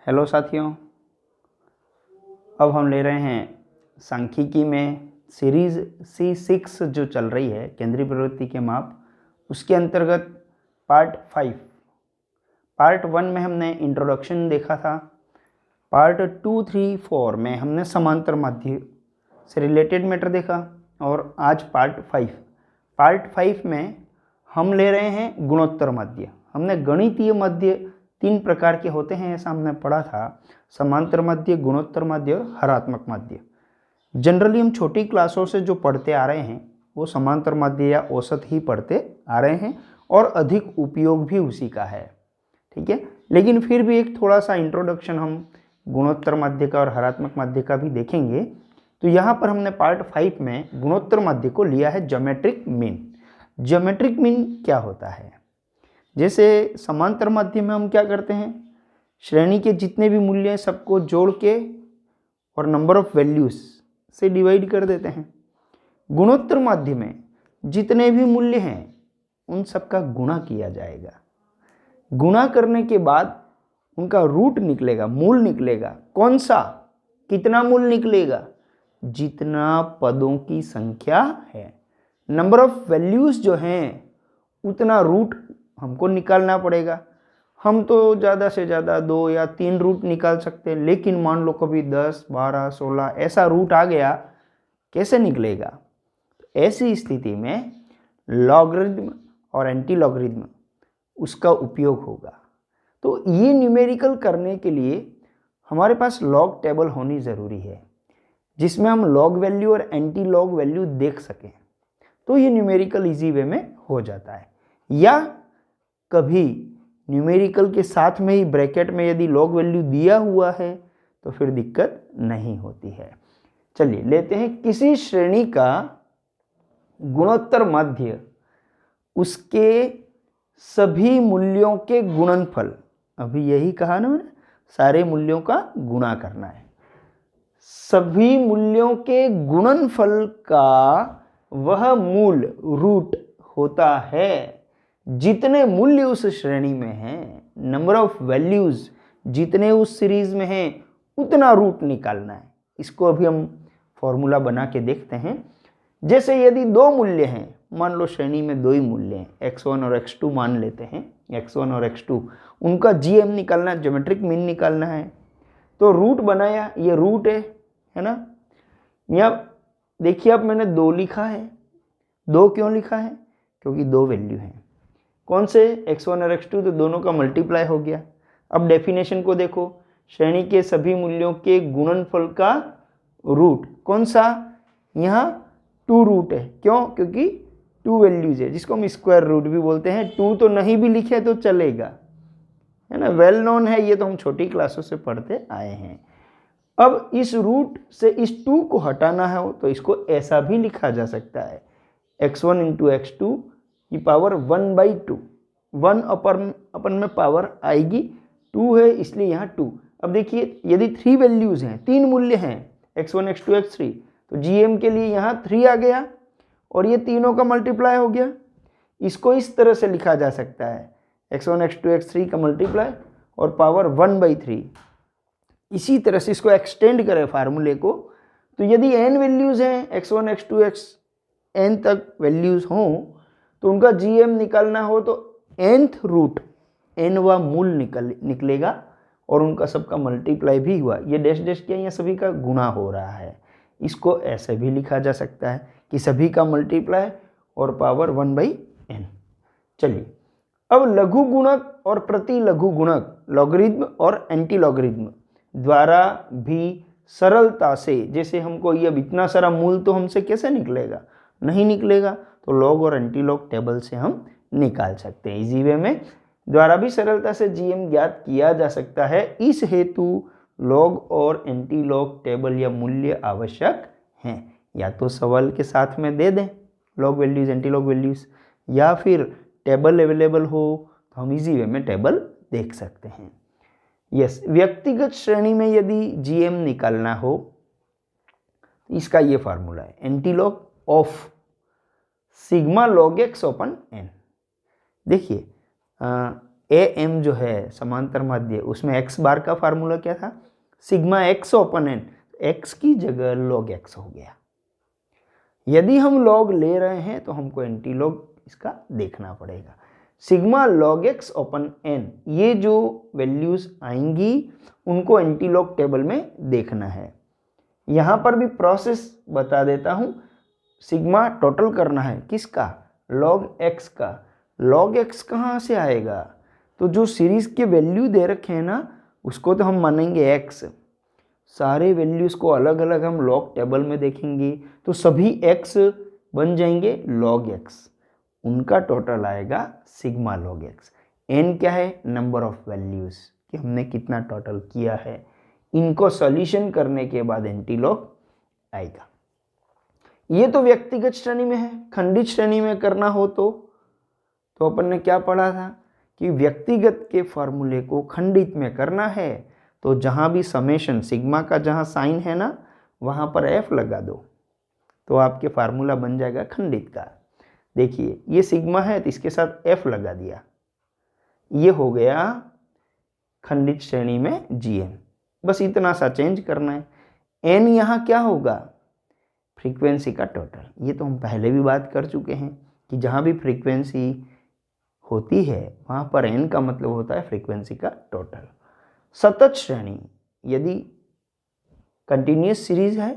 Hello साथियों, अब हम ले रहे हैं सांख्यिकी में सीरीज C6 जो चल रही है केंद्रीय प्रवृत्ति के माप, उसके अंतर्गत पार्ट 5। पार्ट 1 में हमने इंट्रोडक्शन देखा था। पार्ट 2, 3, 4 में हमने समांतर माध्य से रिलेटेड मैटर देखा और आज पार्ट 5। पार्ट 5 में हम ले रहे हैं गुणोत्तर माध्य। हमने गणितीय माध्य 3 प्रकार के होते हैं ऐसा हमने पढ़ा था, समांतर माध्य, गुणोत्तर माध्य और हरात्मक माध्य। जनरली हम छोटी क्लासों से जो पढ़ते आ रहे हैं वो समांतर माध्य या औसत ही पढ़ते आ रहे हैं और अधिक उपयोग भी उसी का है, ठीक है। लेकिन फिर भी एक थोड़ा सा इंट्रोडक्शन हम गुणोत्तर माध्य का और हरात्मक माध्य का भी देखेंगे। तो यहाँ पर हमने पार्ट 5 में गुणोत्तर माध्य को लिया है ज्योमेट्रिक मीन। ज्योमेट्रिक मीन क्या होता है? जैसे समांतर माध्य में हम क्या करते हैं, श्रेणी के जितने भी मूल्य हैं सबको जोड़ के और नंबर ऑफ वैल्यूज से डिवाइड कर देते हैं। गुणोत्तर माध्य में जितने भी मूल्य हैं उन सबका गुणा किया जाएगा। गुणा करने के बाद उनका रूट निकलेगा, मूल निकलेगा। कौन सा? कितना मूल निकलेगा? जितना पदों की संख्या है, नंबर ऑफ वैल्यूज जो हैं उतना रूट हमको निकालना पड़ेगा। हम तो ज़्यादा से ज़्यादा 2 या 3 रूट निकाल सकते हैं, लेकिन मान लो कभी 10, 12, 16 ऐसा रूट आ गया, कैसे निकलेगा? ऐसी स्थिति में लॉगरिथम और एंटी लॉगरिथम उसका उपयोग होगा। तो ये न्यूमेरिकल करने के लिए हमारे पास लॉग टेबल होनी ज़रूरी है जिसमें हम लॉग वैल्यू और एंटी लॉग वैल्यू देख सकें, तो ये न्यूमेरिकल इजी वे में हो जाता है। या कभी न्यूमेरिकल के साथ में ही ब्रैकेट में यदि लॉग वैल्यू दिया हुआ है तो फिर दिक्कत नहीं होती है। चलिए लेते हैं किसी श्रेणी का गुणोत्तर माध्य, उसके सभी मूल्यों के गुणनफल। अभी यही कहा ना मैंने, सारे मूल्यों का गुणा करना है। सभी मूल्यों के गुणनफल का वह मूल रूट होता है। जितने मूल्य उस श्रेणी में हैं, नंबर ऑफ वैल्यूज जितने उस सीरीज में हैं, उतना रूट निकालना है। इसको अभी हम फॉर्मूला बना के देखते हैं। जैसे यदि 2 मूल्य हैं, मान लो श्रेणी में 2 ही मूल्य हैं, x1 और x2 मान लेते हैं, x1 और x2, उनका GM निकालना है, ज्योमेट्रिक मीन निकालना है। तो रूट बनाया, ये रूट है ना। यहाँ देखिए अब मैंने 2 लिखा है। 2 क्यों लिखा है? क्योंकि 2 वैल्यू हैं। कौन से? x1 और x2, तो दोनों का मल्टीप्लाई हो गया। अब डेफिनेशन को देखो, श्रेणी के सभी मूल्यों के गुणनफल का रूट कौन सा? यहाँ 2 रूट है। क्यों? क्योंकि 2 वैल्यूज है, जिसको हम स्क्वायर रूट भी बोलते हैं। 2 तो नहीं भी लिखे तो चलेगा, है ना, वेल नोन है, ये तो हम छोटी क्लासों से पढ़ते आए हैं। अब इस रूट से इस 2 को हटाना है तो इसको ऐसा भी लिखा जा सकता है, x1 इंटू x2 की पावर 1/2। 1 अपन में पावर आएगी, 2 है इसलिए यहाँ 2। अब देखिए यदि 3 वैल्यूज हैं, 3 मूल्य हैं, x1, x2, x3, तो GM के लिए यहाँ 3 आ गया और ये तीनों का मल्टीप्लाई हो गया। इसको इस तरह से लिखा जा सकता है, x1, x2, x3 का मल्टीप्लाई और पावर 1/3। इसी तरह से इसको एक्सटेंड करें फार्मूले को, तो यदि n वैल्यूज हैं, x1, x2, xn तक वैल्यूज हों, तो उनका GM निकालना हो तो nth रूट, nवा मूल निकलेगा और उनका सबका मल्टीप्लाई भी हुआ। ये डैश डैश किया, यहाँ सभी का गुणा हो रहा है। इसको ऐसे भी लिखा जा सकता है कि सभी का मल्टीप्लाई और पावर 1/n। चलिए अब लघु गुणक और प्रति लघु गुणक, लॉगरिथम और एंटी लॉगरिथम द्वारा भी सरलता से, जैसे हमको ये अब इतना सारा मूल तो हमसे कैसे निकलेगा? नहीं निकलेगा, तो लॉग और एंटी लॉग टेबल से हम निकाल सकते हैं इजी वे में। द्वारा भी सरलता से GM ज्ञात किया जा सकता है। इस हेतु लॉग और एंटी लॉग टेबल या मूल्य आवश्यक हैं। या तो सवाल के साथ में दे दें log values, anti log values, या फिर टेबल अवेलेबल हो तो हम इजी वे में टेबल देख सकते हैं। यस, व्यक्तिगत श्रेणी में यदि GM निकालना हो तो इसका ये फार्मूला है, anti log of sigma log x/n। देखिए ए एम जो है समांतर माध्य, उसमें एक्स बार का फार्मूला क्या था, sigma x open n, x की जगह लॉग एक्स हो गया। यदि हम लॉग ले रहे हैं तो हमको एंटी लॉग इसका देखना पड़ेगा। Sigma log x open n, ये जो वैल्यूज आएंगी उनको एंटी लॉग टेबल में देखना है। यहाँ पर भी प्रोसेस बता देता हूँ। सिग्मा टोटल करना है किसका, लॉग एक्स का। लॉग एक्स कहाँ से आएगा, तो जो सीरीज के वैल्यू दे रखे हैं ना उसको तो हम मानेंगे एक्स, सारे वैल्यूज को अलग अलग हम लॉग टेबल में देखेंगे तो सभी एक्स बन जाएंगे लॉग एक्स, उनका टोटल आएगा सिग्मा लॉग एक्स। एन क्या है, नंबर ऑफ वैल्यूज कि हमने कितना टोटल किया है, इनको सॉल्यूशन करने के बाद एंटी लॉग आएगा। ये तो व्यक्तिगत श्रेणी में है। खंडित श्रेणी में करना हो तो अपन ने क्या पढ़ा था कि व्यक्तिगत के फॉर्मूले को खंडित में करना है तो जहाँ भी समेशन सिग्मा का जहाँ साइन है ना वहाँ पर एफ लगा दो तो आपके फार्मूला बन जाएगा खंडित का। देखिए ये सिग्मा है तो इसके साथ एफ लगा दिया, ये हो गया खंडित श्रेणी में जीएम। बस इतना सा चेंज करना है। एन यहाँ क्या होगा, फ्रीक्वेंसी का टोटल। ये तो हम पहले भी बात कर चुके हैं कि जहाँ भी फ्रीक्वेंसी होती है वहाँ पर एन का मतलब होता है फ्रीक्वेंसी का टोटल। सतत श्रेणी, यदि कंटिन्यूस सीरीज है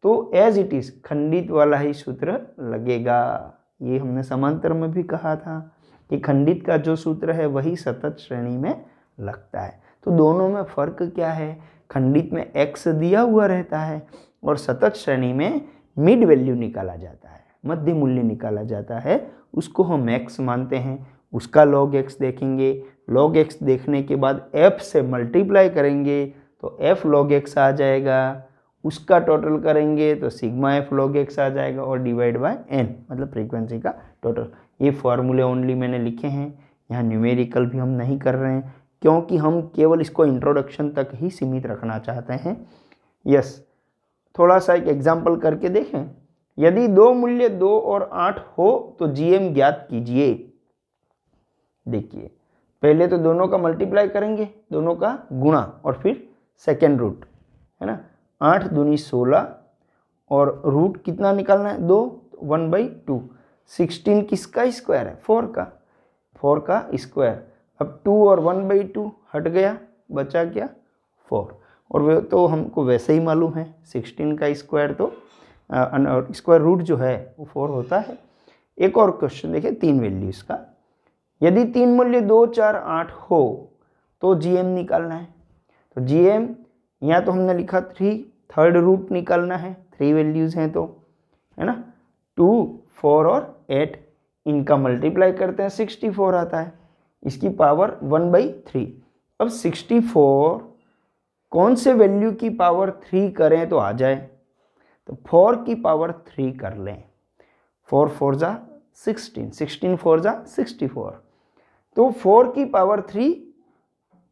तो एज इट इज खंडित वाला ही सूत्र लगेगा। ये हमने समांतर में भी कहा था कि खंडित का जो सूत्र है वही सतत श्रेणी में लगता है। तो दोनों में फर्क क्या है, खंडित में एक्स दिया हुआ रहता है और सतत श्रेणी में मिड वैल्यू निकाला जाता है, मध्य मूल्य निकाला जाता है, उसको हम एक्स मानते हैं, उसका लॉग एक्स देखेंगे। लॉग एक्स देखने के बाद एफ से मल्टीप्लाई करेंगे तो एफ लॉग एक्स आ जाएगा, उसका टोटल करेंगे तो सिग्मा एफ लॉग एक्स आ जाएगा और डिवाइड बाय एन मतलब फ्रीक्वेंसी का टोटल। ये फॉर्मूले ओनली मैंने लिखे हैं, यहाँ न्यूमेरिकल भी हम नहीं कर रहे हैं क्योंकि हम केवल इसको इंट्रोडक्शन तक ही सीमित रखना चाहते हैं। यस, थोड़ा सा एक एग्जाम्पल करके देखें। यदि दो मूल्य 2 और 8 हो तो जीएम ज्ञात कीजिए। देखिए पहले तो दोनों का मल्टीप्लाई करेंगे, दोनों का गुणा और फिर सेकेंड रूट है ना। 8 दूनी 16 और रूट कितना निकालना है 2, 1/2। 16 किसका स्क्वायर है, 4 का स्क्वायर। अब 2 और 1/2 हट गया, बचा क्या 4। और वे तो हमको वैसे ही मालूम है 16 का स्क्वायर तो स्क्वायर रूट जो है वो 4 होता है। एक और क्वेश्चन देखिए 3 वैल्यूज का। यदि 3 मूल्य 2, 4, 8 हो तो जीएम निकालना है। तो जीएम यहाँ तो हमने लिखा 3, थर्ड रूट निकालना है, 3 वैल्यूज हैं तो है ना। 2, 4 और 8 इनका मल्टीप्लाई करते हैं 64 आता है, इसकी पावर 1/3। अब 64 कौन से वैल्यू की पावर 3 करें तो आ जाए, तो 4 की पावर 3 कर लें। 4 4 जा 16, 16 4 जा 64, तो 4 की पावर 3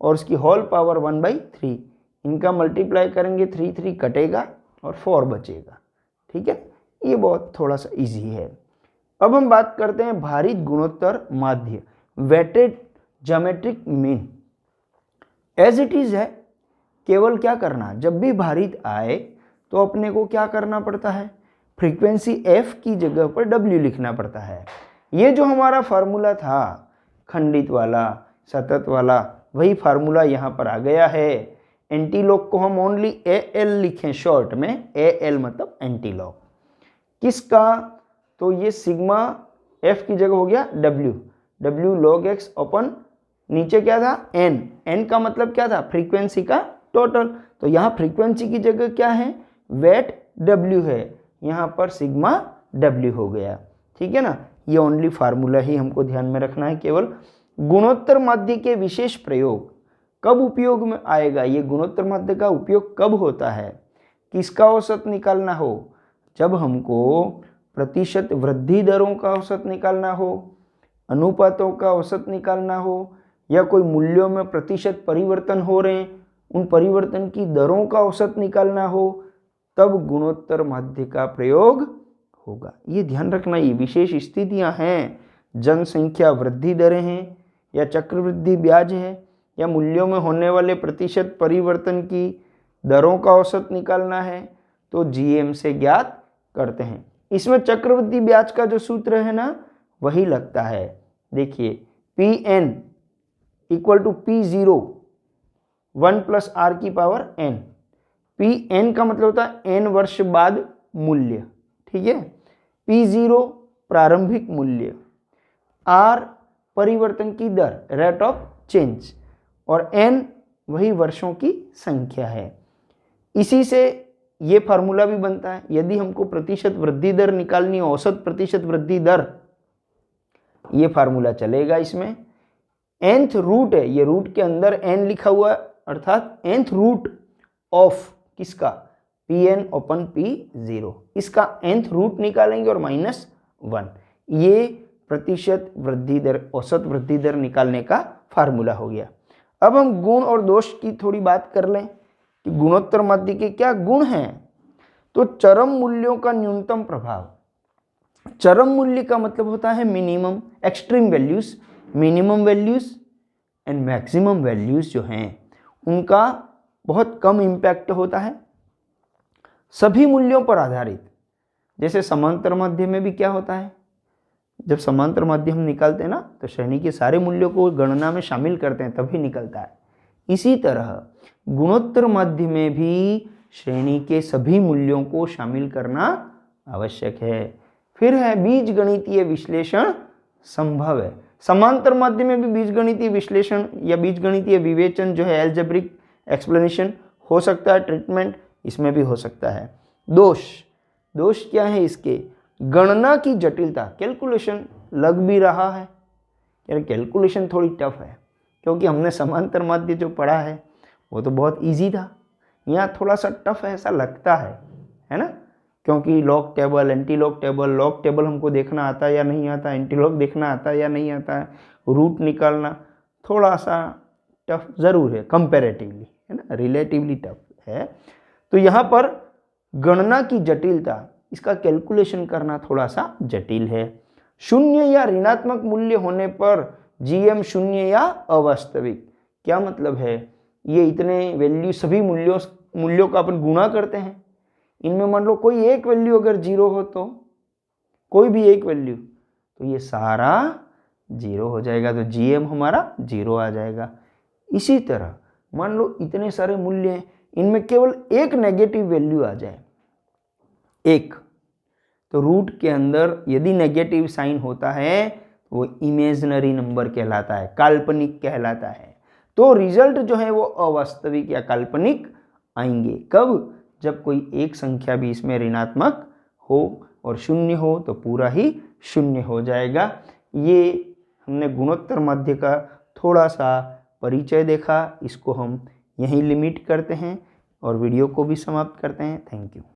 और उसकी होल पावर 1/3, इनका मल्टीप्लाई करेंगे 3 3 कटेगा और 4 बचेगा। ठीक है, ये बहुत थोड़ा सा इजी है। अब हम बात करते हैं भारित गुणोत्तर माध्य, weighted geometric mean. As it is है, केवल क्या करना, जब भी भारित आए तो अपने को क्या करना पड़ता है, फ्रीक्वेंसी एफ की जगह पर डब्ल्यू लिखना पड़ता है। ये जो हमारा फार्मूला था खंडित वाला सतत वाला, वही फार्मूला यहाँ पर आ गया है। एंटीलॉग को हम ओनली ए एल लिखें शॉर्ट में, ए एल मतलब एंटीलॉग किसका, तो ये सिग्मा एफ की जगह हो गया W, W log x open नीचे क्या था एन, एन का मतलब क्या था फ्रीक्वेंसी का टोटल। तो यहाँ फ्रीक्वेंसी की जगह क्या है वेट डब्ल्यू है, यहाँ पर सिग्मा डब्ल्यू हो गया। ठीक है ना, ये ओनली फार्मूला ही हमको ध्यान में रखना है केवल। गुणोत्तर माध्य के विशेष प्रयोग कब उपयोग में आएगा, ये गुणोत्तर माध्य का उपयोग कब होता है, किसका औसत निकालना हो, जब हमको प्रतिशत वृद्धि दरों का औसत निकालना हो, अनुपातों का औसत निकालना हो, या कोई मूल्यों में प्रतिशत परिवर्तन हो रहे हैं उन परिवर्तन की दरों का औसत निकालना हो, तब गुणोत्तर माध्य का प्रयोग होगा। ये ध्यान रखना, ये विशेष स्थितियां हैं। जनसंख्या वृद्धि दरें हैं या चक्रवृद्धि ब्याज है, या मूल्यों में होने वाले प्रतिशत परिवर्तन की दरों का औसत निकालना है तो जीएम से ज्ञात करते हैं। इसमें चक्रवृद्धि ब्याज का जो सूत्र है ना वही लगता है। देखिए Pn equal to P0 1 plus R की पावर n। Pn का मतलब होता है n वर्ष बाद मूल्य, ठीक है। P0 प्रारंभिक मूल्य, R परिवर्तन की दर रेट ऑफ चेंज, और n वही वर्षों की संख्या है। इसी से ये फार्मूला भी बनता है। यदि हमको प्रतिशत वृद्धि दर निकालनी, औसत प्रतिशत वृद्धि दर, ये फार्मूला चलेगा। इसमें nth रूट है, ये रूट के अंदर n लिखा हुआ है, अर्थात nth रूट ऑफ किसका, Pn ओपन P0, इसका nth रूट निकालेंगे और -1। ये प्रतिशत वृद्धि दर, औसत वृद्धि दर निकालने का फार्मूला हो गया। अब हम गुण और दोष की थोड़ी बात कर लें कि गुणोत्तर माध्य के क्या गुण हैं। तो चरम मूल्यों का न्यूनतम प्रभाव। चरम मूल्य का मतलब होता है minimum, extreme values, minimum values and maximum values जो हैं उनका बहुत कम इम्पैक्ट होता है सभी मूल्यों पर आधारित। जैसे समांतर माध्य में भी क्या होता है, जब समांतर माध्य हम निकालते हैं ना तो श्रेणी के सारे मूल्यों को गणना में शामिल करते हैं तभी निकलता है। इसी तरह गुणोत्तर माध्य में भी श्रेणी के सभी मूल्यों को शामिल करना आवश्यक है। फिर है बीजगणितीय विश्लेषण संभव है। समांतर माध्य में भी बीजगणितीय विश्लेषण या बीजगणितीय विवेचन जो है एल्जेब्रिक एक्सप्लेनेशन हो सकता है, ट्रीटमेंट इसमें भी हो सकता है। दोष, दोष क्या है इसके, गणना की जटिलता, कैलकुलेशन लग भी रहा है यार, कैलकुलेशन थोड़ी टफ है क्योंकि हमने समांतर माध्य जो पढ़ा है वो तो बहुत इजी था, यहाँ थोड़ा सा टफ ऐसा लगता है ना, क्योंकि log table, anti log table, log table हमको देखना आता है या नहीं आता, एंटी लॉग देखना आता है या नहीं आता है, रूट निकालना थोड़ा सा टफ ज़रूर है कंपैरेटिवली, है ना, रिलेटिवली टफ है। तो यहाँ पर गणना की जटिलता, इसका कैलकुलेशन करना थोड़ा सा जटिल है। शून्य या ऋणात्मक मूल्य होने पर जीएम शून्य या अवास्तविक, क्या मतलब है, ये इतने वैल्यू, सभी मूल्यों का अपन गुणा करते हैं, इनमें मान लो कोई एक वैल्यू अगर जीरो हो तो कोई भी एक वैल्यू तो ये सारा जीरो हो जाएगा, तो जीएम हमारा जीरो आ जाएगा। इसी तरह मान लो इतने सारे मूल्य हैं, इनमें केवल एक नेगेटिव वैल्यू आ जाए, एक, तो रूट के अंदर यदि नेगेटिव साइन होता है तो वो इमेजिनरी नंबर कहलाता है, काल्पनिक कहलाता है। तो रिजल्ट जो है वो अवास्तविक या काल्पनिक आएंगे। कब, जब कोई एक संख्या भी इसमें ऋणात्मक हो और शून्य हो तो पूरा ही शून्य हो जाएगा। ये हमने गुणोत्तर माध्य का थोड़ा सा परिचय देखा, इसको हम यहीं लिमिट करते हैं और वीडियो को भी समाप्त करते हैं। Thank you.